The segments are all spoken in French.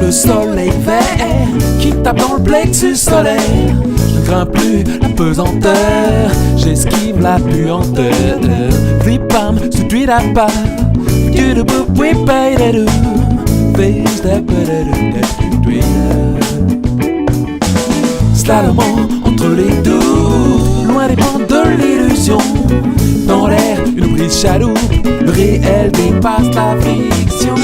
le soleil vert qui tape dans le plexus solaire. Je ne crains plus la pesanteur, j'esquive la puanteur. Flipam, suit la pas. Du du boop, we pay the do. Face the better. Slalom entre les deux, loin des pentes de l'illusion. Dans l'air, une brise chaloupe, le réel dépasse la fiction.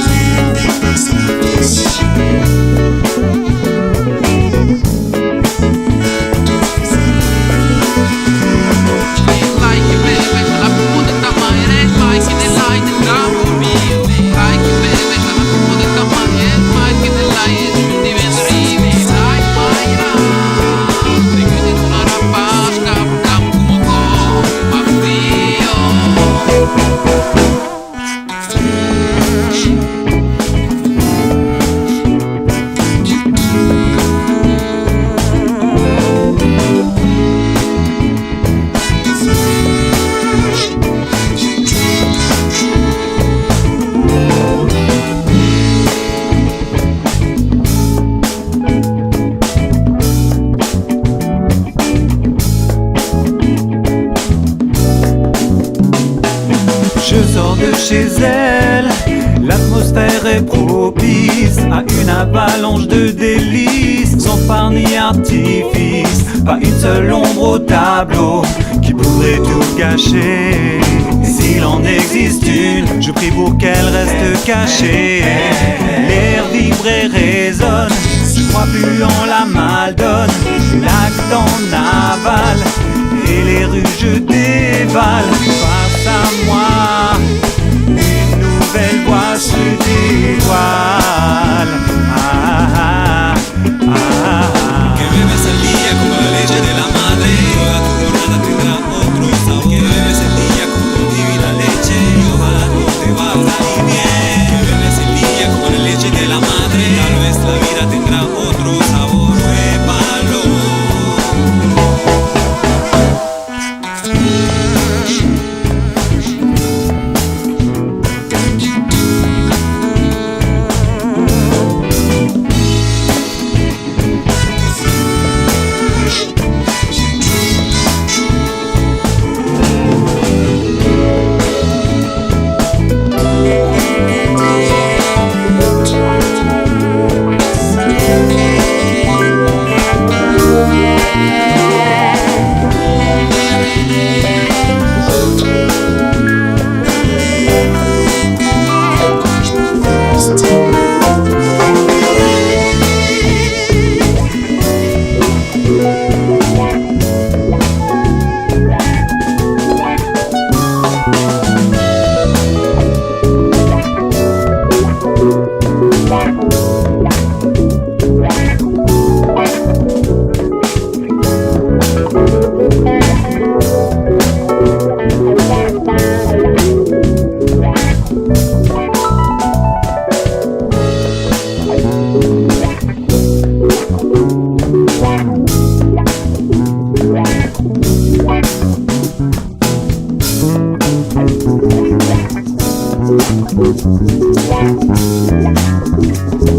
Je sors de chez elle, l'atmosphère est propice à une avalanche de délices, sans phare ni artifice, pas une seule ombre au tableau qui pourrait tout gâcher. Et s'il en existe une, je prie pour qu'elle reste cachée. L'air vibre et résonne, je crois plus en la maldonne. L'acte en aval et les rues je dévale. Face à moi, une nouvelle voie se dévoile. Que bebes el día como la leche de la madre, toda tu jornada tendrá otro sabor. Que bebes el día como tu divina leche, y ojalá todo te va a salir bien. Que bebes el día como la leche de la madre, tal vez la vida tendrá otro sabor. Pruébalo.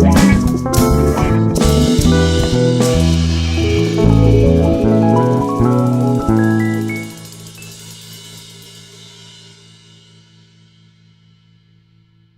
Yeah.